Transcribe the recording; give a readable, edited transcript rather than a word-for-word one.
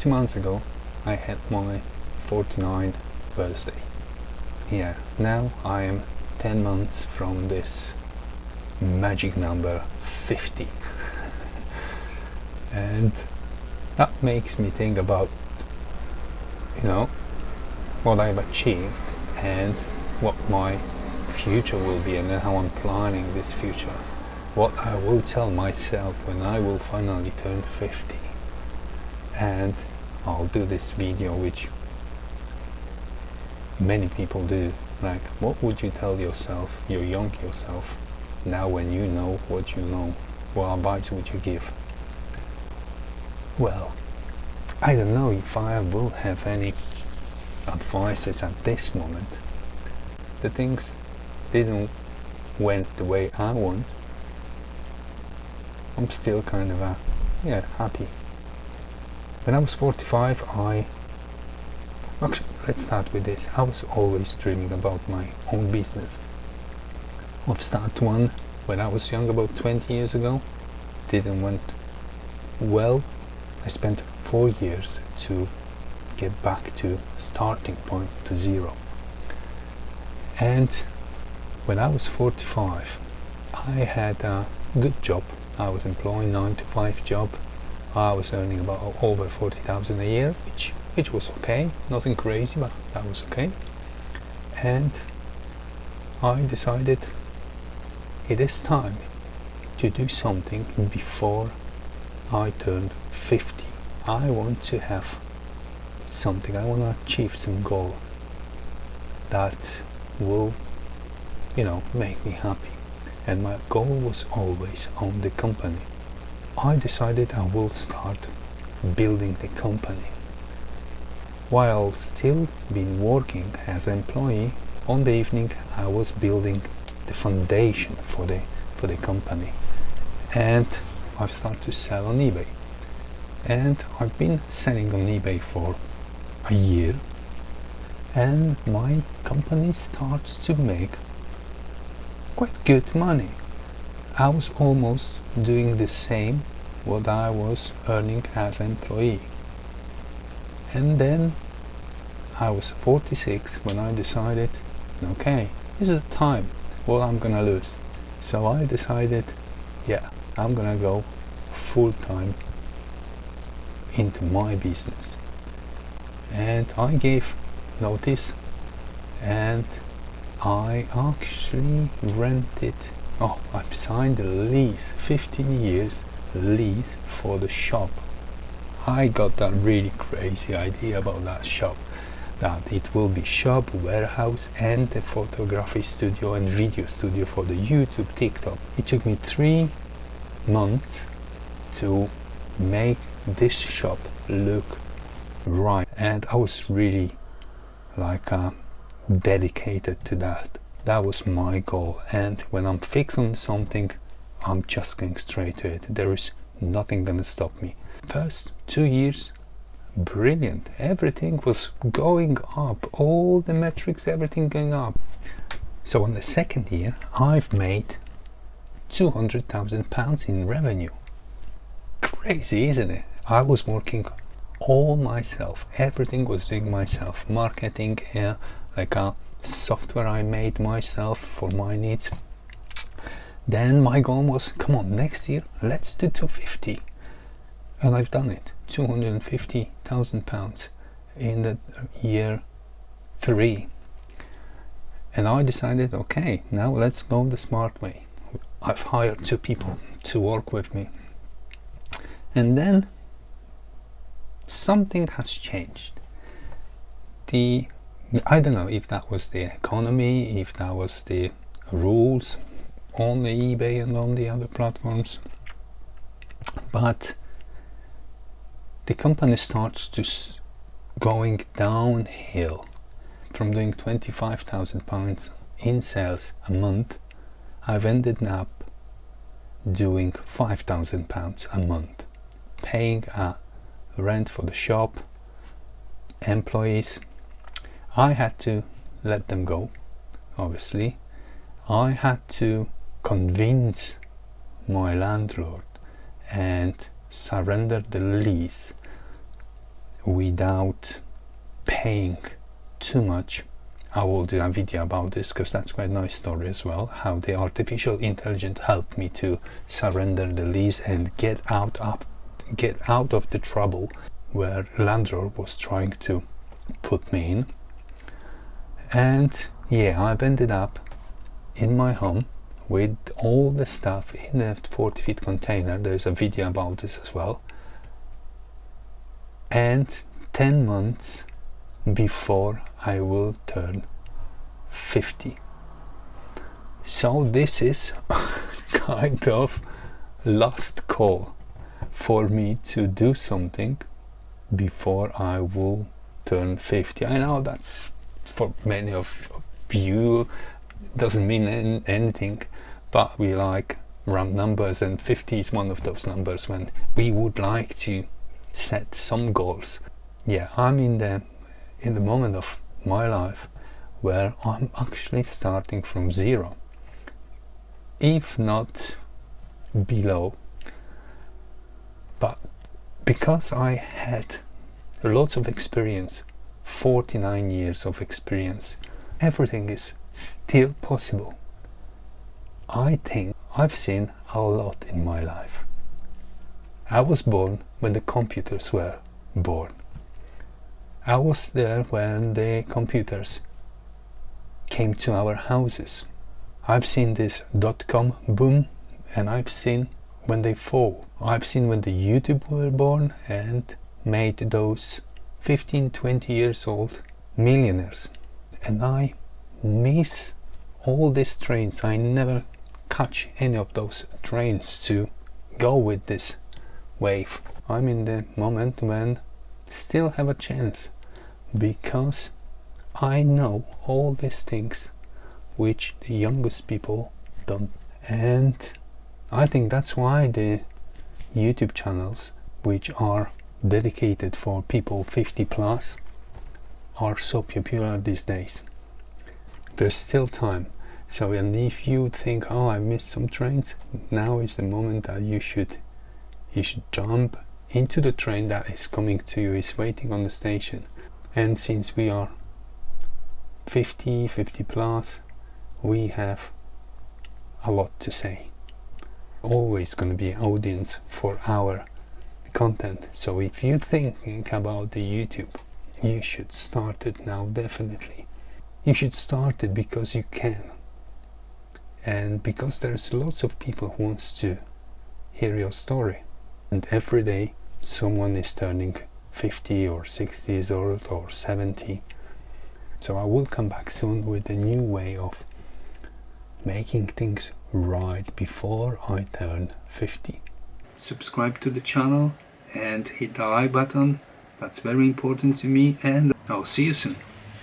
months ago I had my 49th birthday. Yeah, now I am 10 months from this magic number 50. And that makes me think about, what I've achieved and what my future will be, and how I'm planning this future. What I will tell myself when I will finally turn 50. And I'll do this video which many people do, like, what would you tell yourself, your young yourself, now when you know what you know? What advice would you give? Well, I don't know if I will have any advices at this moment. The things didn't went the way I want. I'm still kind of happy. When I was 45, actually, let's start with this. I was always dreaming about my own business. I've started one when I was young, about 20 years ago. Didn't went well. I spent 4 years to get back to starting point, to zero. And when I was 45, I had a good job. I was employed 9-to-5 job. I was earning about over 40,000 a year, which was okay, nothing crazy, but that was okay. And I decided it is time to do something before I turned 50. I want to have something, I want to achieve some goal that will, make me happy. And my goal was always own the company. I decided I will start building the company. While still been working as an employee, on the evening I was building the foundation for the company. And I've started to sell on eBay. And I've been selling on eBay for a year. And my company starts to make quite good money. I was almost doing the same what I was earning as an employee. And then I was 46 when I decided, okay, this is the time what I'm gonna lose. So I decided, I'm gonna go full time into my business. And I gave notice, and I actually I've signed a lease, 15 years lease for the shop. I got that really crazy idea about that shop, that it will be shop, warehouse, and a photography studio and video studio for the YouTube, TikTok. It took me 3 months to make this shop look right, and I was really dedicated to that. That was my goal, and when I'm fixed on something, I'm just going straight to it. There is nothing gonna stop me. First 2 years, brilliant. Everything was going up, all the metrics, everything going up. So on the second year, I've made £200,000 in revenue. Crazy, isn't it? I was working all myself, everything was doing myself. Marketing, software I made myself for my needs. Then my goal was, come on, next year let's do 250, and I've done it. £250,000 in the year 3. And I decided, okay, now let's go the smart way. I've hired 2 people to work with me, and then something has changed. I don't know if that was the economy, if that was the rules on the eBay and on the other platforms, but the company starts to going downhill. From doing £25,000 in sales a month, I've ended up doing £5,000 a month, paying a rent for the shop, employees. I had to let them go, obviously. I had to convince my landlord and surrender the lease, without paying too much. I will do a video about this because that's quite a nice story as well, how the artificial intelligence helped me to surrender the lease and get out of the trouble where Landlord was trying to put me in. And yeah, I've ended up in my home with all the stuff in a 40 feet container. There's a video about this as well. And 10 months before I will turn 50. So this is kind of last call for me to do something before I will turn 50. I know that's for many of you doesn't mean anything, but we like round numbers, and 50 is one of those numbers when we would like to set some goals. Yeah, I'm in the moment of my life where I'm actually starting from zero, if not below. But because I had lots of experience, 49 years of experience, everything is still possible. I think I've seen a lot in my life. I was born when the computers were born. I was there when the computers came to our houses. I've seen this .com boom, and I've seen when they fall. I've seen when the YouTube were born and made those 15-20 years old millionaires. And I miss all these trains. I never catch any of those trains to go with this wave. I'm in the moment when still have a chance, because I know all these things which the youngest people don't. And I think that's why the YouTube channels which are dedicated for people 50 plus are so popular these days. There's still time. So, and if you think, oh, I missed some trains, now is the moment that you should jump into the train that is coming to you, is waiting on the station. And since we are 50 plus, we have a lot to say. Always going to be an audience for our content. So if you're thinking about the YouTube, you should start it now, definitely. You should start it because you can, and because there's lots of people who wants to hear your story. And every day someone is turning 50 or 60 years old or 70. So I will come back soon with a new way of making things right before I turn 50. Subscribe to the channel and hit the like button. That's very important to me, and I'll see you soon.